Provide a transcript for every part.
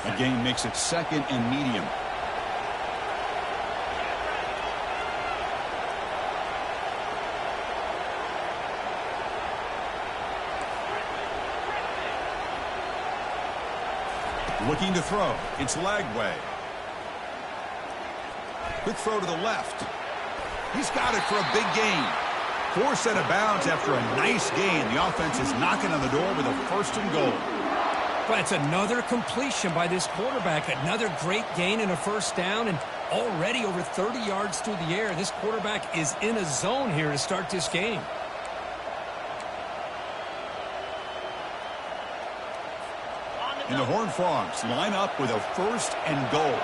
A gain makes it 2nd and medium. Looking to throw. It's Lagway. Quick throw to the left. He's got it for a big gain. Forced out of bounds after a nice gain. The offense is knocking on the door with a 1st and goal. Well, that's another completion by this quarterback. Another great gain and a 1st down, and already over 30 yards through the air. This quarterback is in a zone here to start this game. And the Horned Frogs line up with a 1st and goal.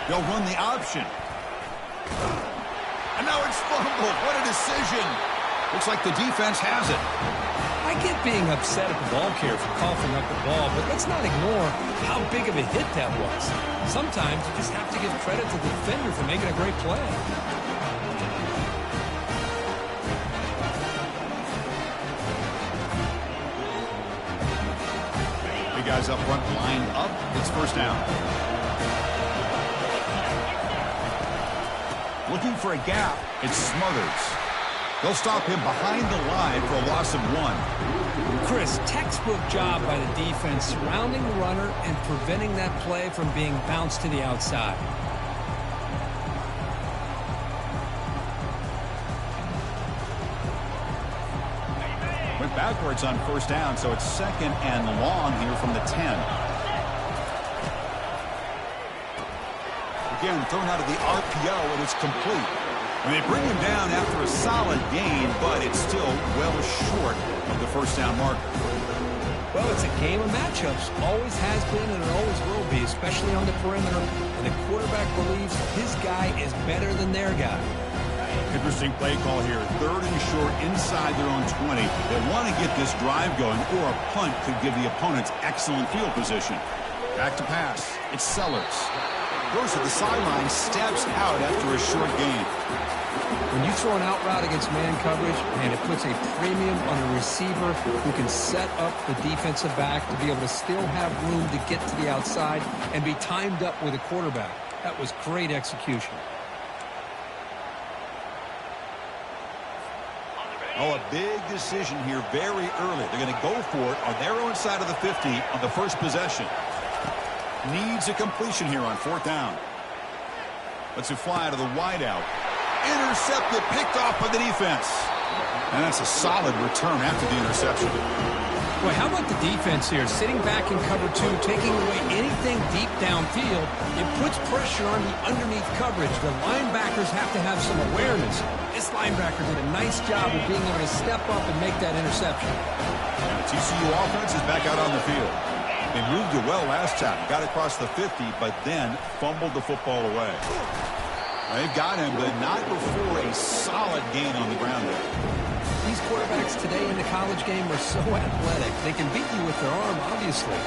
They'll run the option. And now it's fumbled. What a decision. Looks like the defense has it. I get being upset at the ball carrier for coughing up the ball, but let's not ignore how big of a hit that was. Sometimes you just have to give credit to the defender for making a great play. Guys up front lined up. It's 1st down. Looking for a gap. It's Smothers. They'll stop him behind the line for a loss of 1. Chris, textbook job by the defense surrounding the runner and preventing that play from being bounced to the outside. Backwards on 1st down, so it's 2nd and long here from the 10. Again, thrown out of the RPO, and it's complete. And they bring him down after a solid gain, but it's still well short of the 1st down marker. Well, it's a game of matchups. Always has been, and it always will be, especially on the perimeter. And the quarterback believes his guy is better than their guy. Interesting play call here. 3rd and short inside their own 20. They want to get this drive going, or a punt could give the opponents excellent field position. Back to pass. It's Sellers. Goes to the sideline, steps out after a short gain. When you throw an out route against man coverage, man, it puts a premium on a receiver who can set up the defensive back to be able to still have room to get to the outside and be timed up with a quarterback. That was great execution. Oh, a big decision here very early. They're going to go for it on their own side of the 50 on the 1st possession. Needs a completion here on 4th down. Lets it fly to the wideout. Intercepted, picked off by the defense. And that's a solid return after the interception. Boy, how about the defense here? Sitting back in cover 2, taking away anything deep downfield. It puts pressure on the underneath coverage. The linebackers have to have some awareness. This linebacker did a nice job of being able to step up and make that interception. And the TCU offense is back out on the field. They moved it well last time. Got across the 50, but then fumbled the football away. They've got him, but not before a solid gain on the ground there. These quarterbacks today in the college game are so athletic. They can beat you with their arm, obviously.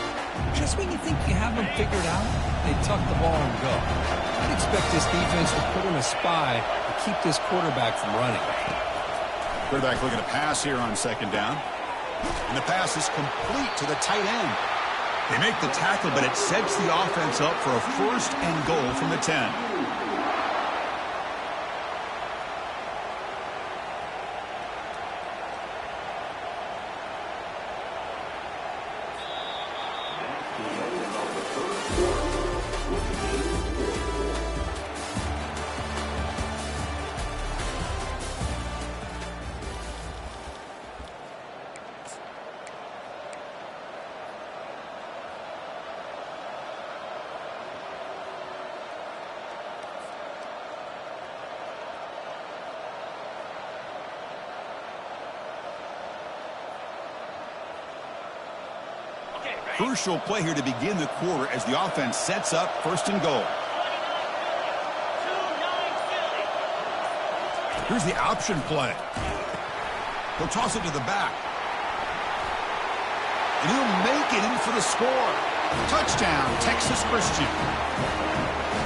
Just when you think you have them figured out, they tuck the ball and go. I'd expect this defense to put in a spy to keep this quarterback from running. Quarterback looking to pass here on 2nd down. And the pass is complete to the tight end. They make the tackle, but it sets the offense up for a 1st and goal from the 10. Crucial play here to begin the quarter as the offense sets up 1st and goal. Here's the option play. He'll toss it to the back. And he'll make it in for the score. Touchdown, Texas Christian.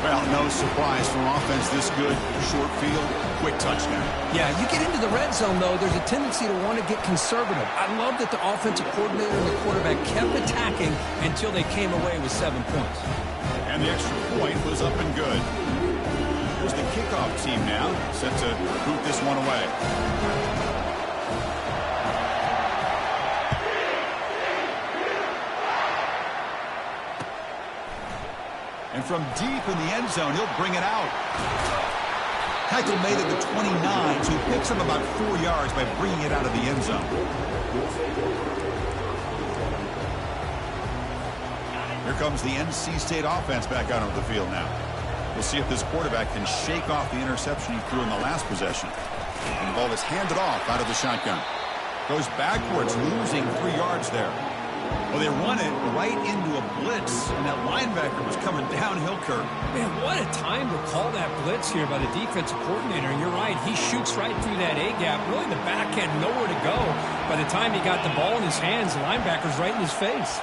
Well, no surprise from offense this good. Short field, quick touchdown. Yeah, you get into the red zone, though, there's a tendency to want to get conservative. I love that the offensive coordinator and the quarterback kept attacking until they came away with 7 points. And the extra point was up and good. Here's the kickoff team now, set to boot this one away. And from deep in the end zone, he'll bring it out. Tackle made at the 29, so he picks up about 4 yards by bringing it out of the end zone. Here comes the NC State offense back out onto the field now. We'll see if this quarterback can shake off the interception he threw in the last possession. And the ball is handed off out of the shotgun. Goes backwards, losing 3 yards there. Well, they run it right into a blitz, and that linebacker was coming downhill, Kirk. Man, what a time to call that blitz here by the defensive coordinator. And you're right, he shoots right through that A-gap. Really, the back had nowhere to go. By the time he got the ball in his hands, the linebacker's right in his face.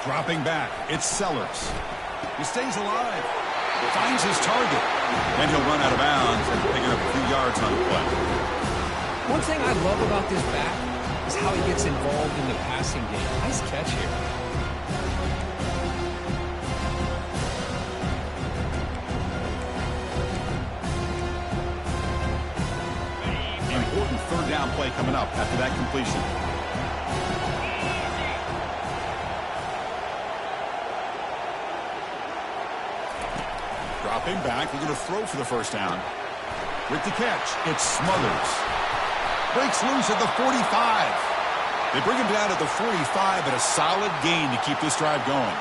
Dropping back, it's Sellers. He stays alive, finds his target, and he'll run out of bounds and pick up a few yards on the play. One thing I love about this back is how he gets involved in the passing game. Nice catch here. Important third down play coming up after that completion. Dropping back, we're going to throw for the first down. With the catch, it's Smothers. Breaks loose at the 45. They bring him down at the 45, but a solid gain to keep this drive going.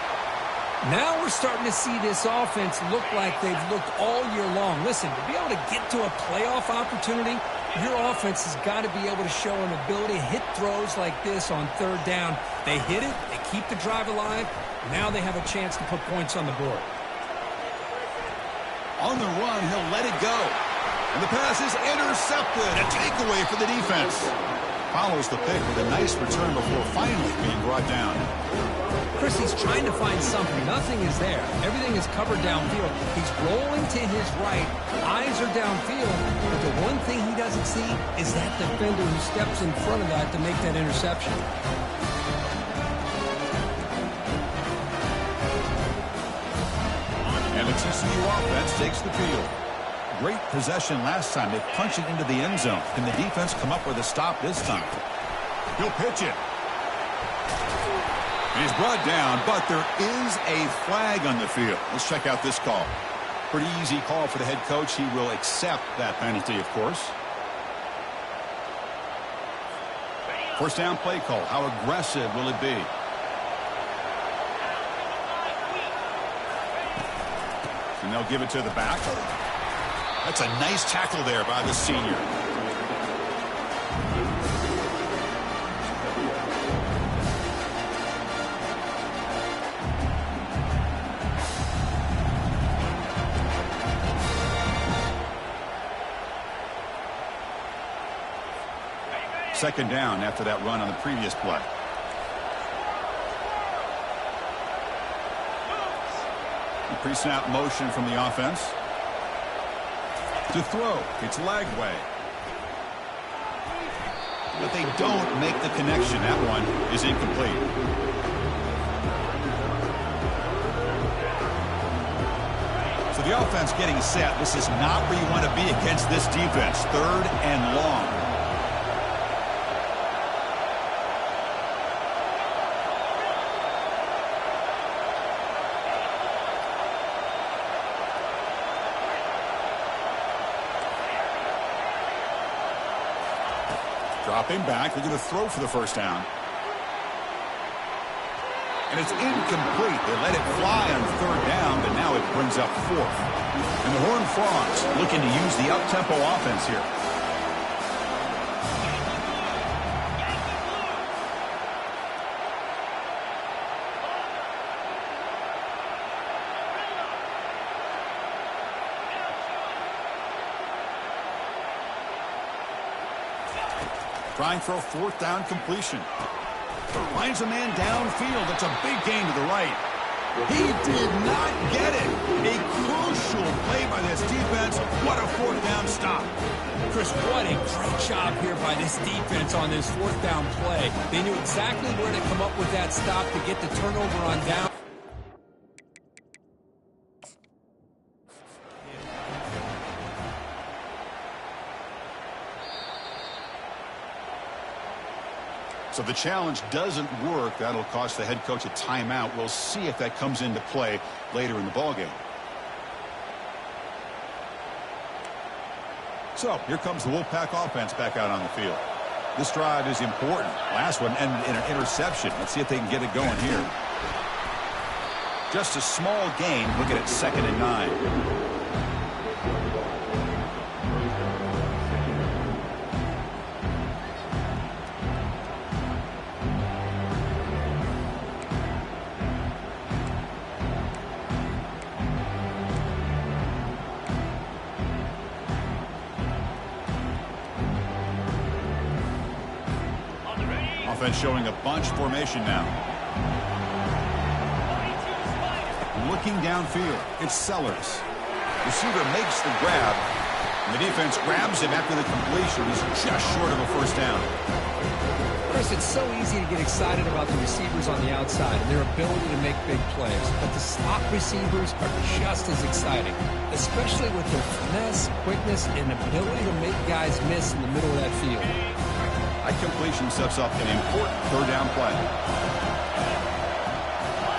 Now we're starting to see this offense look like they've looked all year long. Listen, to be able to get to a playoff opportunity, your offense has got to be able to show an ability to hit throws like this on third down. They hit it, they keep the drive alive. Now they have a chance to put points on the board. On the run, he'll let it go. And the pass is intercepted. A takeaway for the defense. Follows the pick with a nice return before finally being brought down. Chris, he's trying to find something. Nothing is there. Everything is covered downfield. He's rolling to his right. Eyes are downfield. But the one thing he doesn't see is that defender who steps in front of that to make that interception. And the TCU offense takes the field. Great possession last time. They punch it into the end zone. Can the defense come up with a stop this time? He'll pitch it. He's brought down, but there is a flag on the field. Let's check out this call. Pretty easy call for the head coach. He will accept that penalty, of course. First down play call. How aggressive will it be? And they'll give it to the back. That's a nice tackle there by the senior. Second down after that run on the previous play. Pre-snap motion from the offense. To throw, it's Lagway. But they don't make the connection. That one is incomplete. So the offense getting set. This is not where you want to be against this defense. Third and long. Dropping back, they're going to throw for the first down. And it's incomplete. They let it fly on third down, but now it brings up fourth. And the Horned Frogs looking to use the up-tempo offense here. Trying for a fourth down completion. Finds a man downfield. That's a big gain to the right. He did not get it. A crucial play by this defense. What a fourth down stop. Chris, what a great job here by this defense on this fourth down play. They knew exactly where to come up with that stop to get the turnover on down. So the challenge doesn't work. That'll cost the head coach a timeout. We'll see if that comes into play later in the ballgame. So here comes the Wolfpack offense back out on the field. This drive is important. Last one ended in an interception. Let's see if they can get it going here. Just a small gain. Looking at 2nd and 9. Offense showing a bunch formation now. Looking downfield, it's Sellers. Receiver makes the grab, and the defense grabs him after the completion. He's just short of a first down. Chris, it's so easy to get excited about the receivers on the outside and their ability to make big plays, but the slot receivers are just as exciting, especially with their finesse, quickness, and ability to make guys miss in the middle of that field. That completion sets up an important third down play.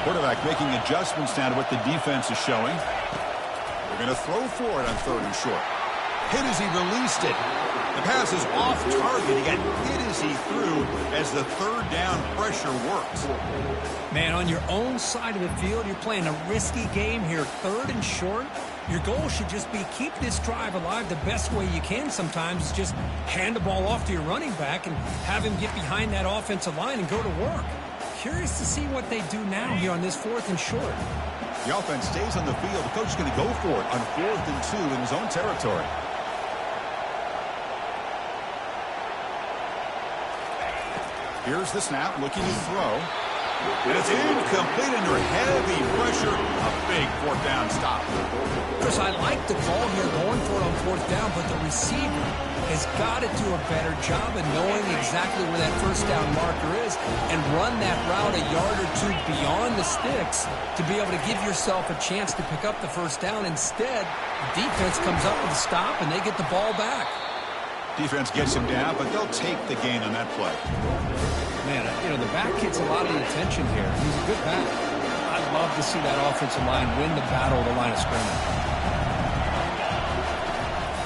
Quarterback making adjustments now to what the defense is showing. They're going to throw for it on 3rd and short. Hit as he released it. The pass is off target. He got hit as he threw as the third down pressure works. Man, on your own side of the field, you're playing a risky game here. 3rd and short. Your goal should just be keep this drive alive the best way you can sometimes. Is just hand the ball off to your running back and have him get behind that offensive line and go to work. Curious to see what they do now here on this 4th and short. The offense stays on the field. The coach is going to go for it on 4th and 2 in his own territory. Here's the snap, looking to throw. And it's incomplete under heavy pressure. A big 4th down stop. Chris, I like the call here going for it on 4th down, but the receiver has got to do a better job of knowing exactly where that first down marker is and run that route a yard or two beyond the sticks to be able to give yourself a chance to pick up the first down. Instead, the defense comes up with a stop and they get the ball back. Defense gets him down, but they'll take the gain on that play. Man, you know, the back gets a lot of the attention here. He's a good back. I'd love to see that offensive line win the battle of the line of scrimmage.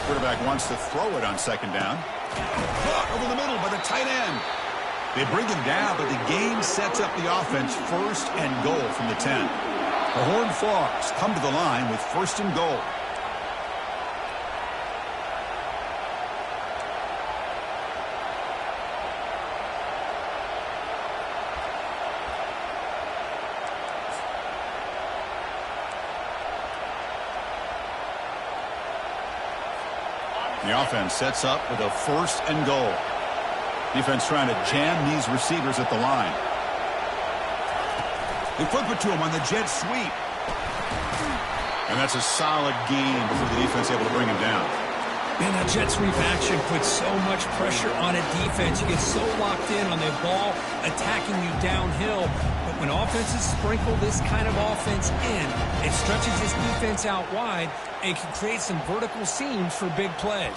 Quarterback wants to throw it on 2nd down. Caught over the middle by the tight end. They bring him down, but the gain sets up the offense 1st and goal from the 10. The Horned Frogs come to the line with 1st and goal. The offense sets up with a 1st and goal. Defense trying to jam these receivers at the line. They flip it to him on the jet sweep. And that's a solid gain before the defense able to bring him down. Man, that jet sweep action puts so much pressure on a defense. You get so locked in on the ball attacking you downhill. But when offenses sprinkle this kind of offense in, it stretches this defense out wide and can create some vertical seams for big plays.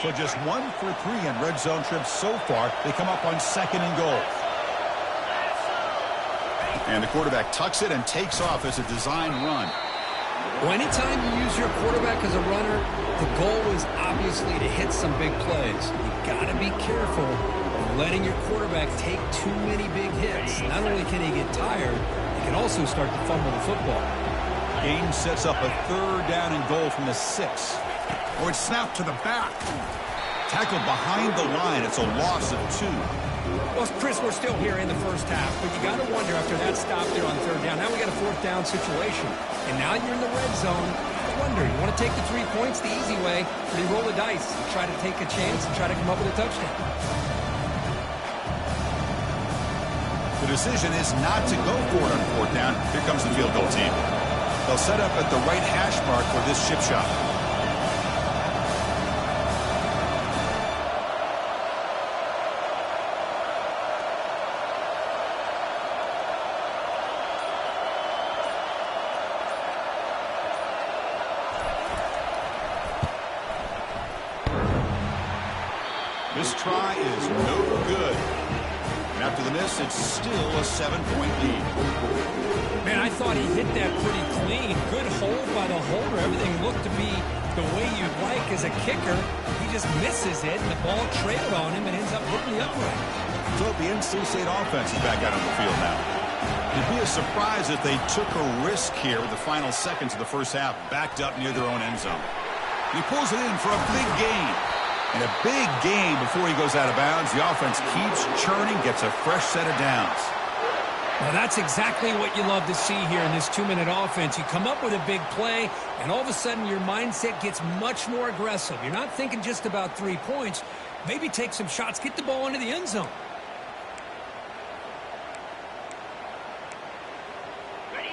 So just 1 for 3 on red zone trips so far. They come up on 2nd and goal. And the quarterback tucks it and takes off as a design run. Well, anytime you use your quarterback as a runner, the goal is obviously to hit some big plays. You've got to be careful of letting your quarterback take too many big hits. Not only can he get tired, he can also start to fumble the football. Game sets up a 3rd down and goal from the 6. Or it's snapped to the back. Tackled behind the line. It's a loss of 2. Well, Chris, we're still here in the first half, but you got to wonder after that stop there on third down. Now we got a fourth down situation, and now you're in the red zone. I wonder, you want to take the 3 points the easy way, or you roll the dice and try to take a chance and try to come up with a touchdown? The decision is not to go for it on fourth down. Here comes the field goal team. They'll set up at the right hash mark for this chip shot. This try is no good. And after the miss, it's still a 7-point lead. Man, I thought he hit that pretty clean. Good hold by the holder. Everything looked to be the way you'd like as a kicker. He just misses it, and the ball trailed on him and ends up hitting the upright. So the NC State offense is back out on the field now. It'd be a surprise if they took a risk here with the final seconds of the first half, backed up near their own end zone. He pulls it in for a big gain. And a big gain before he goes out of bounds. The offense keeps churning, gets a fresh set of downs. Well, that's exactly what you love to see here in this 2-minute offense. You come up with a big play, and all of a sudden your mindset gets much more aggressive. You're not thinking just about 3 points. Maybe take some shots, get the ball into the end zone.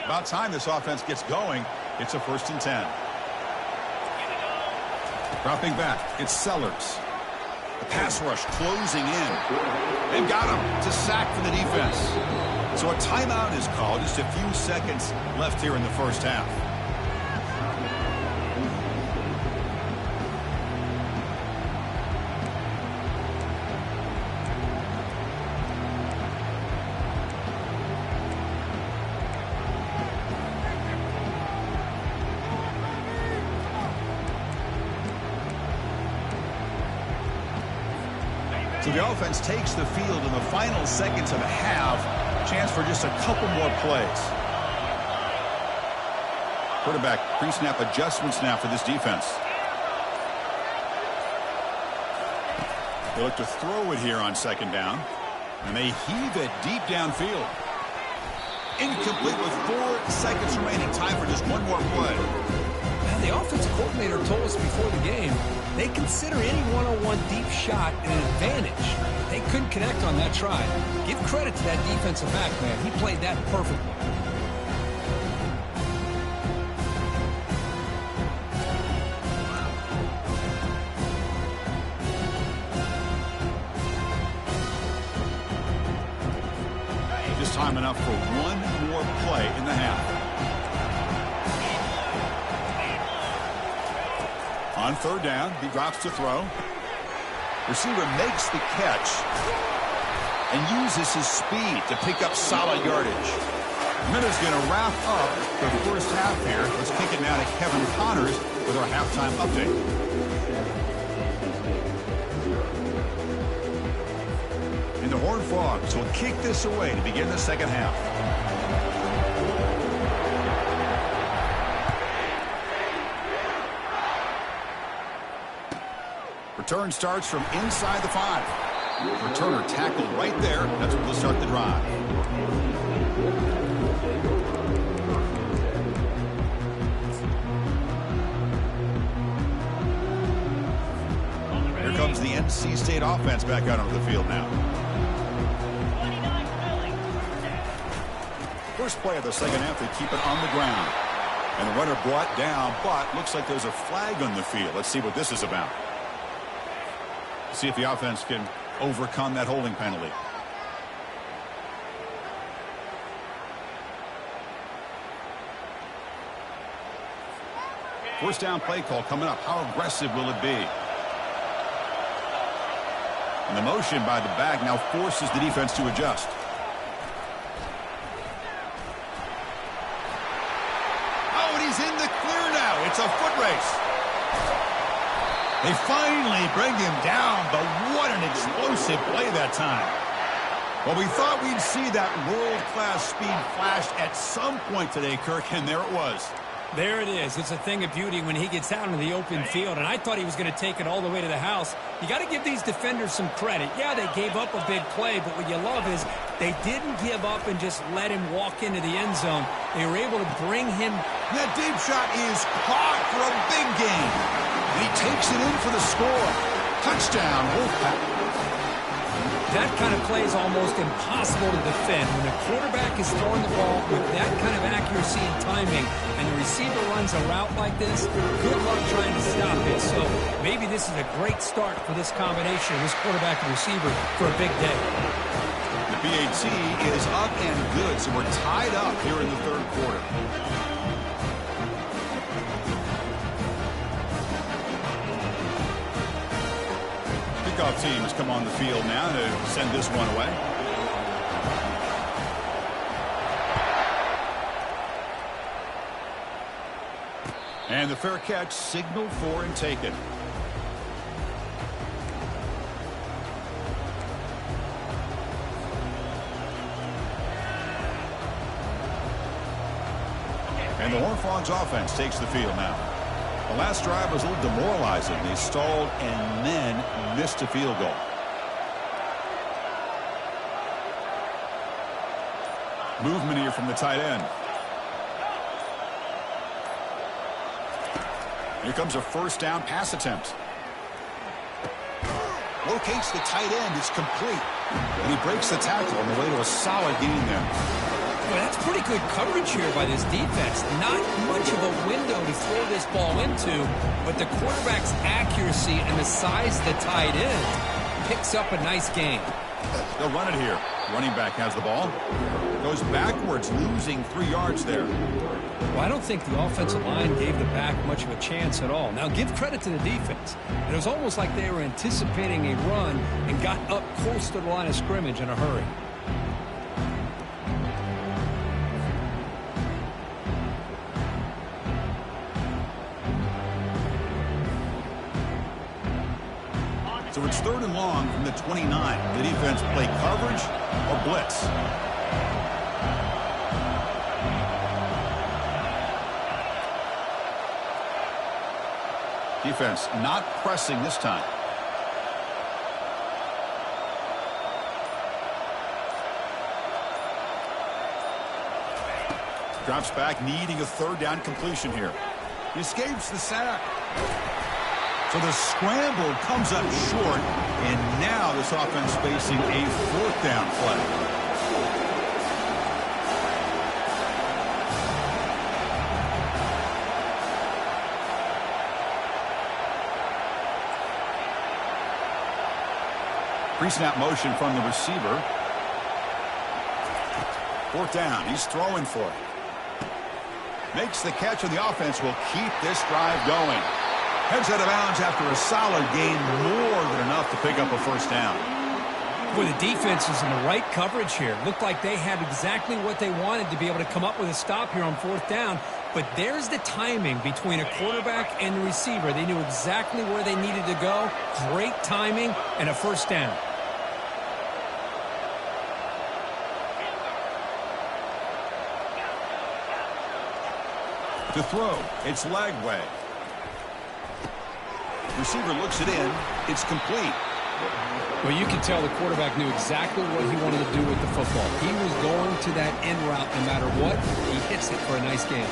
About time this offense gets going. It's a 1st and 10. Dropping back, it's Sellers. The pass rush closing in. They've got him. It's a sack for the defense. So a timeout is called. Just a few seconds left here in the first half. So the offense takes the field in the final seconds of a half. Chance for just a couple more plays. Quarterback pre-snap adjustments now for this defense. They look to throw it here on 2nd down. And they heave it deep downfield. Incomplete with 4 seconds remaining. Time for just one more play. Now, the offensive coordinator told us before the game they consider any one-on-one deep shot an advantage. They couldn't connect on that try. Give credit to that defensive back, man. He played that perfectly. Just time enough for one more play in the half. On 3rd down, he drops to throw. Receiver makes the catch and uses his speed to pick up solid yardage. Miller's going to wrap up the first half here. Let's kick it now to Kevin Connors with our halftime update. And the Horned Frogs will kick this away to begin the second half. Return starts from inside the 5. Returner tackled right there. That's what will start the drive. Here comes the NC State offense back out onto the field now. First play of the second half, they keep it on the ground. And the runner brought down, but looks like there's a flag on the field. Let's see what this is about. See if the offense can overcome that holding penalty. First down play call coming up. How aggressive will it be? And the motion by the back now forces the defense to adjust. Oh, and he's in the clear now. It's a foot race. They finally bring him down, but what an explosive play that time. Well, we thought we'd see that world-class speed flash at some point today, Kirk, and there it was. There it is. It's a thing of beauty when he gets out into the open field, and I thought he was going to take it all the way to the house. You got to give these defenders some credit. Yeah, they gave up a big play, but what you love is they didn't give up and just let him walk into the end zone. They were able to bring him. That deep shot is caught for a big gain. And he takes it in for the score. Touchdown, Wolfpack. That kind of play is almost impossible to defend. When a quarterback is throwing the ball with that kind of accuracy and timing, and the receiver runs a route like this, good luck trying to stop it. So maybe this is a great start for this combination, this quarterback and receiver, for a big day. The BAT is up and good, so we're tied up here in the third quarter. Kickoff team has come on the field now to send this one away. And the fair catch signaled for and taken. And the Horned Frogs offense takes the field now. The last drive was a little demoralizing. They stalled and then missed a field goal. Movement here from the tight end. Here comes a first down pass attempt. Locates the tight end. It's complete. And he breaks the tackle on the way to a solid gain there. Well, that's pretty good coverage here by this defense. Not much of a window to throw this ball into, but the quarterback's accuracy and the size of the tight end picks up a nice gain. They'll run it here. Running back has the ball. Goes backwards, losing 3 yards there. Well, I don't think the offensive line gave the back much of a chance at all. Now, give credit to the defense. It was almost like they were anticipating a run and got up close to the line of scrimmage in a hurry. So it's 3rd and long from the 29. The defense play coverage or blitz. Defense not pressing this time. Drops back, needing a 3rd down completion here. He escapes the sack. So the scramble comes up short, and now this offense facing a 4th down play. Pre-snap motion from the receiver. 4th down. He's throwing for it. Makes the catch, and the offense will keep this drive going. Heads out of bounds after a solid gain, more than enough to pick up a 1st down. Boy, the defense is in the right coverage here. Looked like they had exactly what they wanted to be able to come up with a stop here on 4th down. But there's the timing between a quarterback and the receiver. They knew exactly where they needed to go. Great timing and a 1st down. To throw, it's Lagway. Receiver looks it in. It's complete. Well, you can tell the quarterback knew exactly what he wanted to do with the football. He was going to that end route no matter what. He hits it for a nice gain.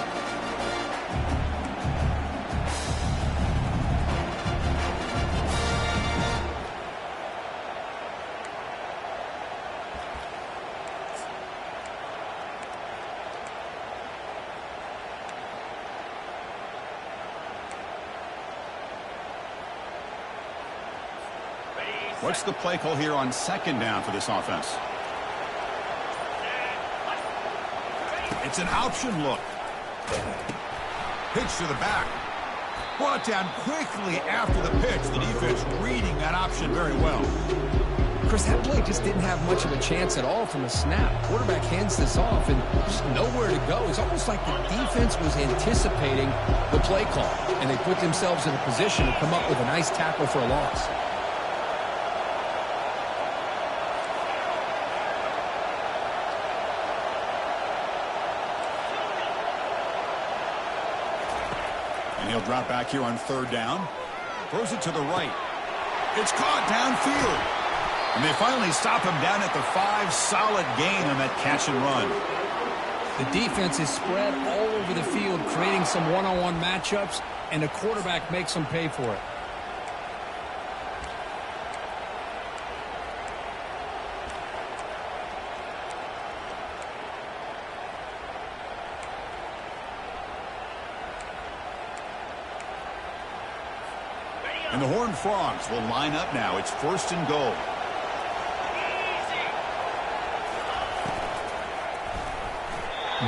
What's the play call here on 2nd down for this offense? It's an option look. Pitch to the back. Brought down quickly after the pitch. The defense reading that option very well. Chris, that play just didn't have much of a chance at all from the snap. Quarterback hands this off and just nowhere to go. It's almost like the defense was anticipating the play call, and they put themselves in a position to come up with a nice tackle for a loss. And he'll drop back here on third down. Throws it to the right. It's caught downfield. And they finally stop him down at the 5. Solid gain on that catch and run. The defense is spread all over the field, creating some one-on-one matchups, and the quarterback makes them pay for it. And the Horned Frogs will line up now. It's 1st and goal.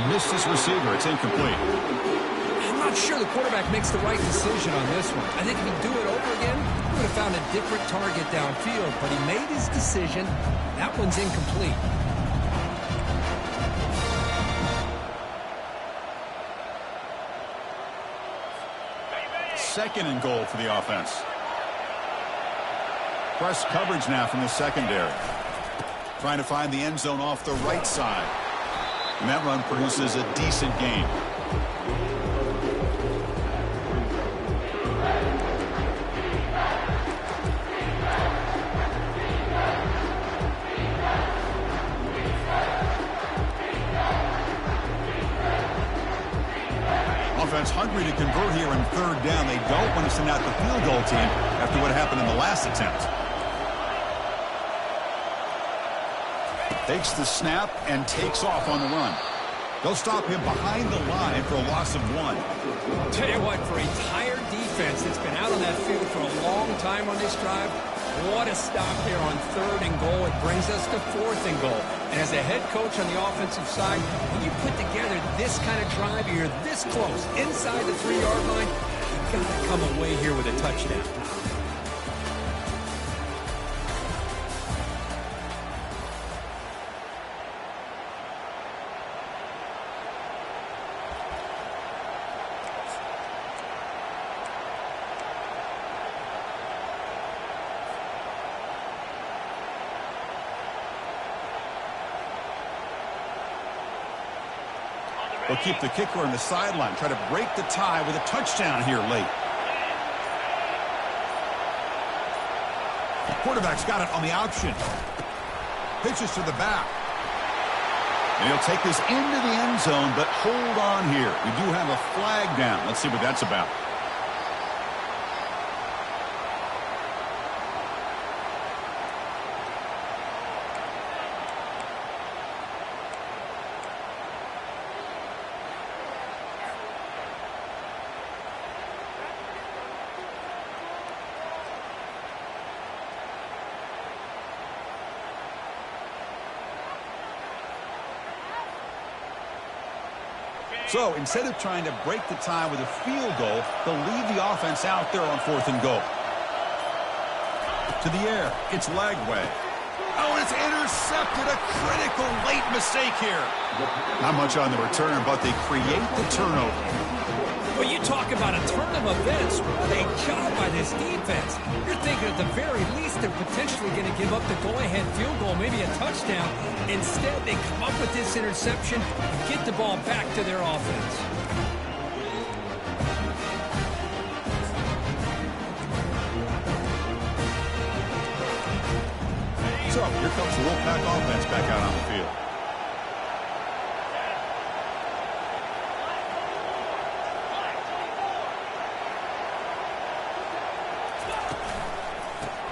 Missed his receiver. It's incomplete. I'm not sure the quarterback makes the right decision on this one. I think if he'd do it over again, he would have found a different target downfield, but he made his decision. That one's incomplete. Second and goal for the offense. Press coverage now from the secondary. Trying to find the end zone off the right side. And that run produces a decent gain. Offense hungry to convert here on third down. They don't want to send out the field goal team after what happened in the last attempt. Takes the snap and takes off on the run. They'll stop him behind the line for a loss of 1. Tell you what, for a tired defense that's been out on that field for a long time on this drive, what a stop here on third and goal. It brings us to 4th and goal. And as a head coach on the offensive side, when you put together this kind of drive, you're this close, inside the 3-yard line, you've got to come away here with a touchdown. They'll keep the kicker on the sideline. Try to break the tie with a touchdown here late. Quarterback's got it on the option. Pitches to the back. And he'll take this into the end zone, but hold on here. We do have a flag down. Let's see what that's about. So instead of trying to break the tie with a field goal, they'll leave the offense out there on 4th and goal. To the air. It's Lagway. Oh, and it's intercepted. A critical late mistake here. Not much on the return, but they create the turnover. Well, you talk about a turn of events. What a job by this defense. You're thinking at the very least they're potentially going to give up the go-ahead field goal, maybe a touchdown. Instead, they come up with this interception and get the ball back to their offense. So, here comes the Wolfpack offense back out on the field.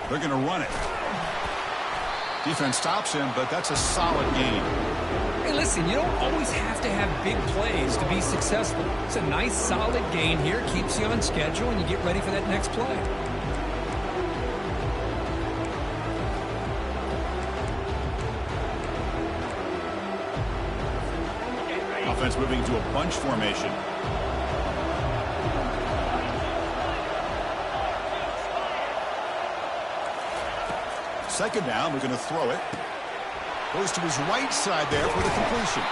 They're going to run it. Defense stops him, but that's a solid gain. Hey, listen, you don't always have to have big plays to be successful. It's a nice, solid gain here. Keeps you on schedule, and you get ready for that next play. Offense moving to a bunch formation. Second down, we're going to throw it. Goes to his right side there for the completion.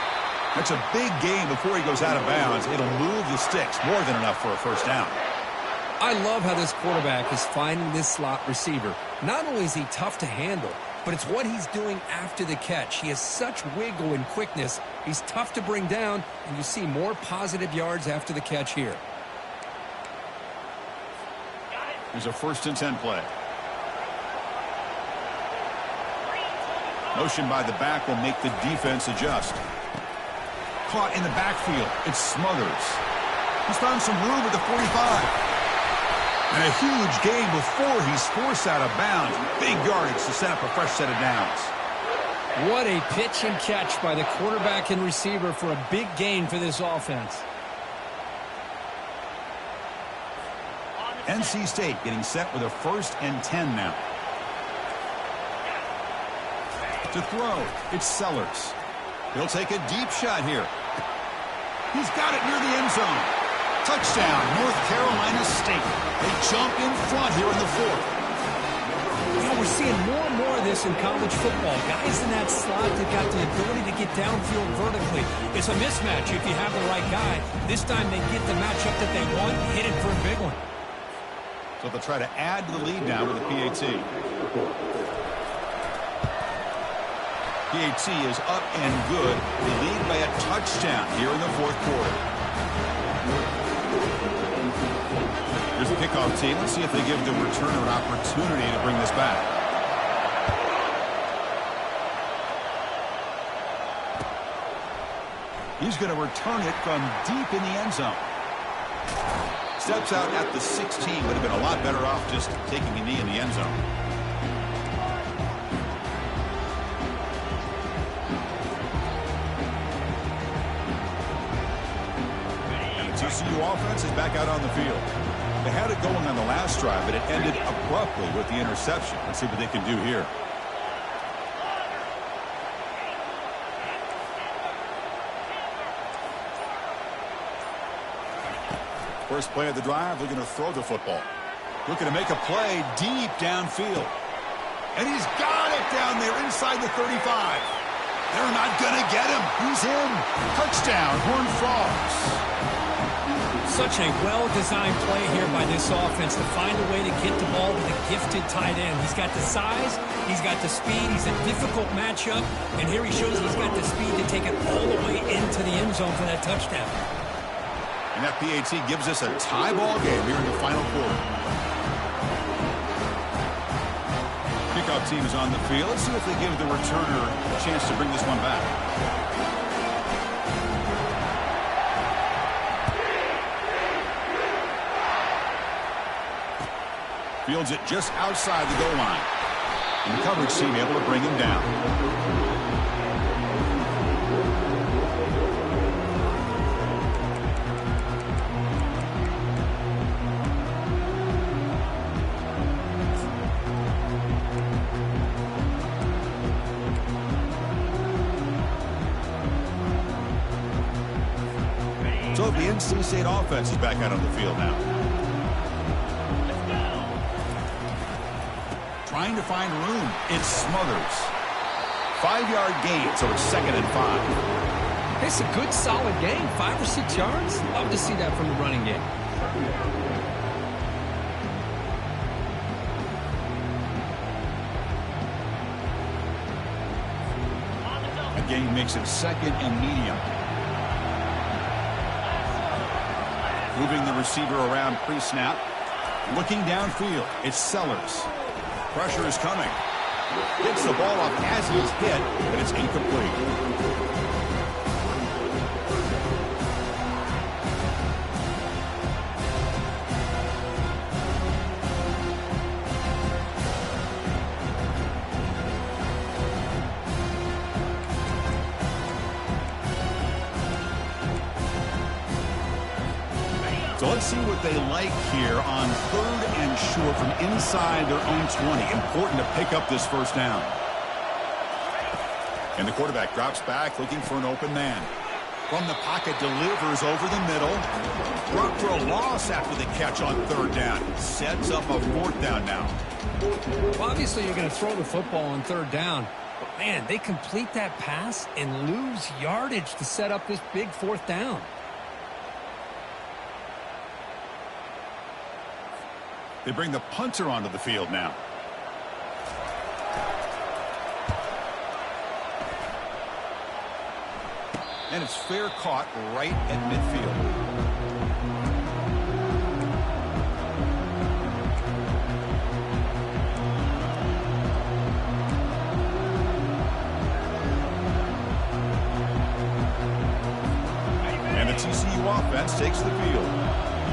That's a big gain before he goes out of bounds. It'll move the sticks, more than enough for a first down. I love how this quarterback is finding this slot receiver. Not only is he tough to handle, but it's what he's doing after the catch. He has such wiggle and quickness. He's tough to bring down, and you see more positive yards after the catch here. Here's a 1st and 10 play. Motion by the back will make the defense adjust. Caught in the backfield. It's Smothers. He's found some room at the 45. And a huge gain before he's forced out of bounds. Big yardage to set up a fresh set of downs. What a pitch and catch by the quarterback and receiver for a big gain for this offense. NC State getting set with a 1st and 10 now. To throw, it's Sellers. He'll take a deep shot here. He's got it near the end zone. Touchdown, North Carolina State. They jump in front here in the 4th. You know, we're seeing more and more of this in college football. Guys in that slot that got the ability to get downfield vertically. It's a mismatch if you have the right guy. This time they get the matchup that they want, hit it for a big one. So they'll try to add to the lead now with the PAT. PAT is up and good. They lead by a touchdown here in the 4th quarter. Here's the kickoff team. Let's see if they give the returner an opportunity to bring this back. He's going to return it from deep in the end zone. Steps out at the 16. Would have been a lot better off just taking a knee in the end zone. TCU offense is back out on the field. They had it going on the last drive, but it ended abruptly with the interception. Let's see what they can do here. First play of the drive, they're going to throw the football. Looking to make a play deep downfield. And he's got it down there inside the 35. They're not going to get him. He's in. Touchdown, Horned Frogs. Such a well-designed play here by this offense to find a way to get the ball to the gifted tight end. He's got the size, he's got the speed, he's a difficult matchup, and here he shows he's got the speed to take it all the way into the end zone for that touchdown. And that PAT gives us a tie ball game here in the final quarter. Kickoff team is on the field. Let's see if they give the returner a chance to bring this one back. Fields it just outside the goal line. And the coverage team able to bring him down. So the NC State offense is back out on the field now. Trying to find room. It's Smothers. 5-yard gain, so it's 2nd and 5. It's a good, solid gain. 5 or 6 yards. Love to see that from the running game. A gain makes it 2nd and medium. Moving the receiver around pre-snap. Looking downfield. It's Sellers. Pressure is coming. Gets the ball off as he's hit, but it's incomplete. So let's see what they like here on 3rd and short from inside their own 20. Important to pick up this first down. And the quarterback drops back looking for an open man. From the pocket, delivers over the middle. Brought for a loss after the catch on 3rd down. Sets up a 4th down now. Well, obviously, you're going to throw the football on 3rd down. But, man, they complete that pass and lose yardage to set up this big 4th down. They bring the punter onto the field now. And it's fair caught right at midfield. TCU offense takes the field.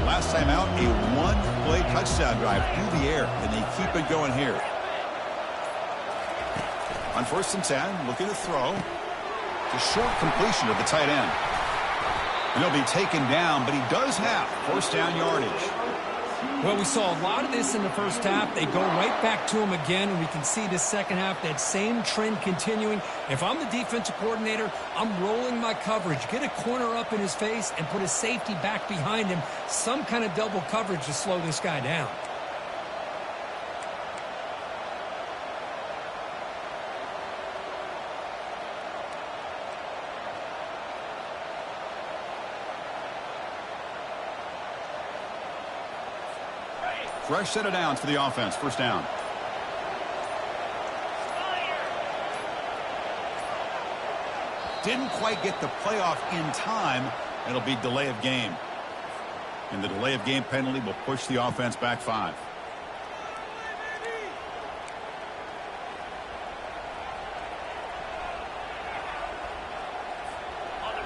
Last time out, a one-play touchdown drive through the air, and they keep it going here. On 1st and 10, looking to throw. It's a short completion of the tight end. And he'll be taken down, but he does have 1st down yardage. Well, we saw a lot of this in the first half. They go right back to him again, and we can see the second half, that same trend continuing. If I'm the defensive coordinator, I'm rolling my coverage. Get a corner up in his face and put a safety back behind him. Some kind of double coverage to slow this guy down. Fresh set of downs for the offense. 1st down. Didn't quite get the playoff in time. It'll be delay of game. And the delay of game penalty will push the offense back 5.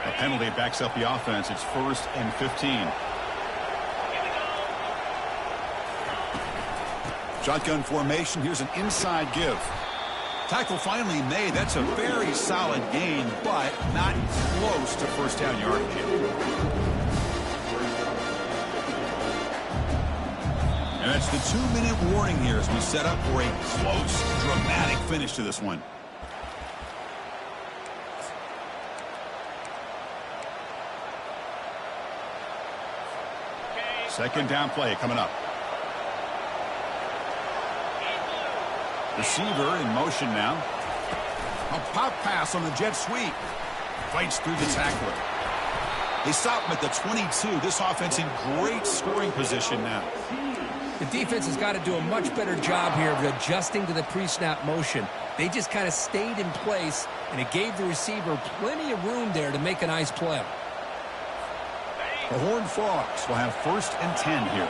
A penalty backs up the offense. It's 1st and 15. Shotgun formation. Here's an inside give. Tackle finally made. That's a very solid gain, but not close to 1st down yardage yet. And that's the 2-minute warning here as we set up for a close, dramatic finish to this one. Second down play coming up. Receiver in motion now. A pop pass on the jet sweep. Fights through the tackler. They stop him at the 22. This offense in great scoring position now. The defense has got to do a much better job here of adjusting to the pre-snap motion. They just kind of stayed in place, and it gave the receiver plenty of room there to make a nice play. The Horned Frogs will have 1st and 10 here.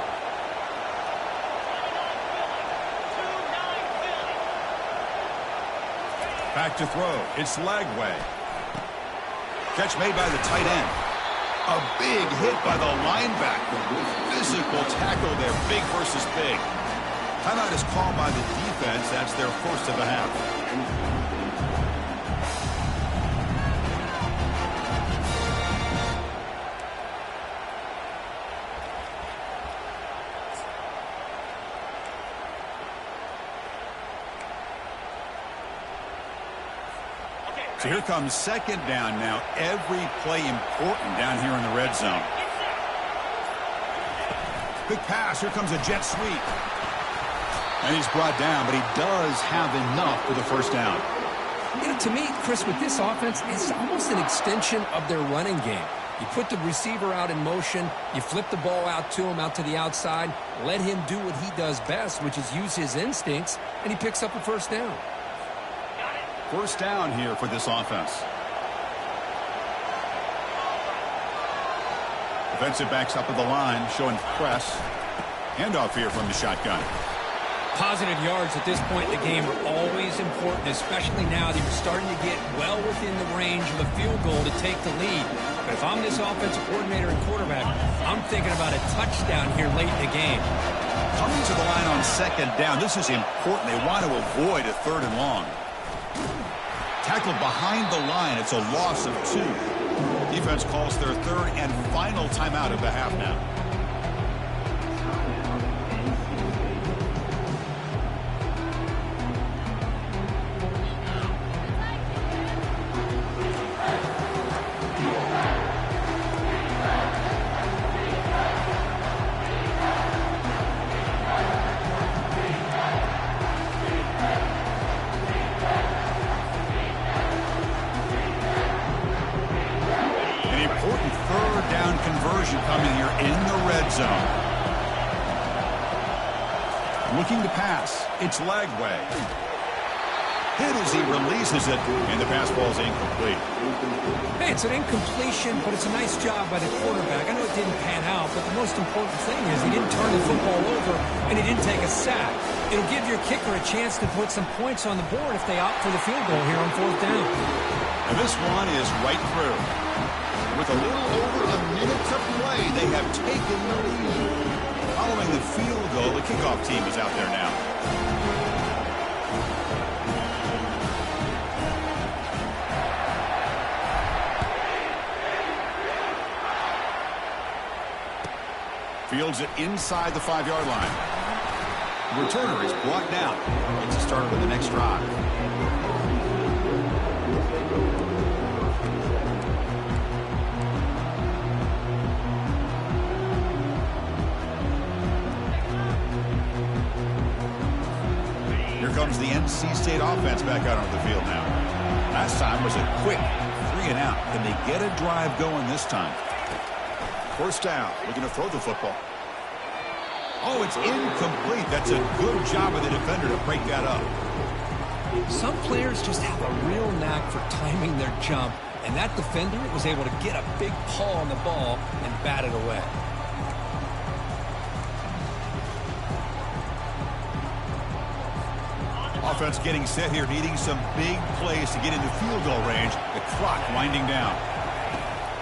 Back to throw. It's Lagway. Catch made by the tight end. A big hit by the linebacker. Physical tackle there. Big versus big. Timeout is called by the defense. That's their 1st of the half. So here comes 2nd down now. Every play important down here in the red zone. Big pass. Here comes a jet sweep. And he's brought down, but he does have enough for the 1st down. You know, to me, Chris, with this offense, it's almost an extension of their running game. You put the receiver out in motion, you flip the ball out to him, out to the outside, let him do what he does best, which is use his instincts, and he picks up a 1st down. 1st down here for this offense. Defensive backs up at the line, showing press. Handoff here from the shotgun. Positive yards at this point in the game are always important, especially now that you're starting to get well within the range of a field goal to take the lead. But if I'm this offensive coordinator and quarterback, I'm thinking about a touchdown here late in the game. Coming to the line on 2nd down, this is important. They want to avoid a 3rd and long. Tackled behind the line. It's a loss of 2. Defense calls their 3rd and final timeout of the half now. Coming here in the red zone. Looking to pass. It's Lagway. Hit as he releases it, and the pass ball is incomplete. Hey, it's an incompletion, but it's a nice job by the quarterback. I know it didn't pan out, but the most important thing is he didn't turn the football over, and he didn't take a sack. It'll give your kicker a chance to put some points on the board if they opt for the field goal here on 4th down. And this one is right through. With a little over a minute to play. They have taken the lead. Following the field goal, the kickoff team is out there now. Fields it inside the 5-yard line. The returner is brought down. Gets a starter with the next drive. Here comes the NC State offense back out onto the field now. Last time was a quick 3-and-out. Can they get a drive going this time? First down, looking to throw the football. Oh, it's incomplete. That's a good job of the defender to break that up. Some players just have a real knack for timing their jump, and that defender was able to get a big paw on the ball and bat it away. Offense getting set here, needing some big plays to get into field goal range. The clock winding down.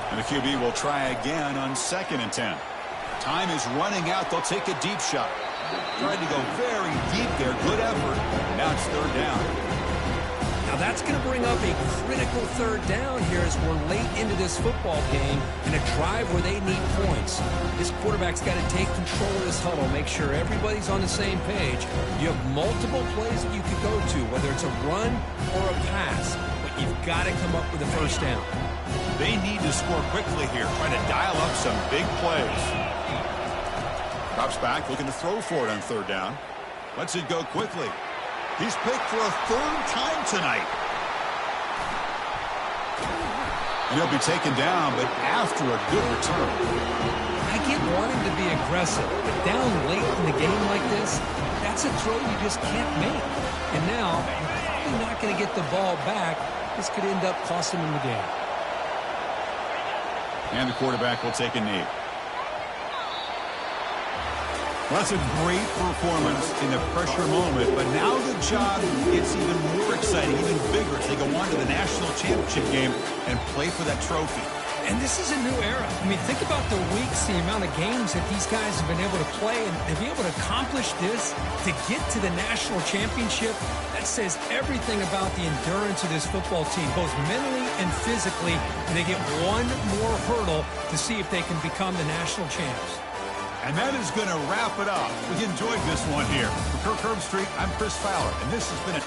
And the QB will try again on 2nd and 10. Time is running out. They'll take a deep shot. Trying to go very deep there. Good effort. Now it's 3rd down. Now that's going to bring up a critical 3rd down here as we're late into this football game in a drive where they need points. This quarterback's got to take control of this huddle, make sure everybody's on the same page. You have multiple plays that you could go to, whether it's a run or a pass, but you've got to come up with a 1st down. They need to score quickly here, trying to dial up some big plays. Drops back, looking to throw for it on 3rd down. Lets it go quickly. He's picked for a 3rd time tonight. And he'll be taken down, but after a good return. I get wanting to be aggressive, but down late in the game like this, that's a throw you just can't make. And now, you're probably not going to get the ball back. This could end up costing him the game. And the quarterback will take a knee. Well, that's a great performance in the pressure moment, but now the job gets even more exciting, even bigger as they go on to the national championship game and play for that trophy. And this is a new era. I mean, think about the weeks, the amount of games that these guys have been able to play, and to be able to accomplish this, to get to the national championship, that says everything about the endurance of this football team, both mentally and physically, and they get one more hurdle to see if they can become the national champs. And that is going to wrap it up. We enjoyed this one here. For Kirk Herbstreit, I'm Chris Fowler, and this has been an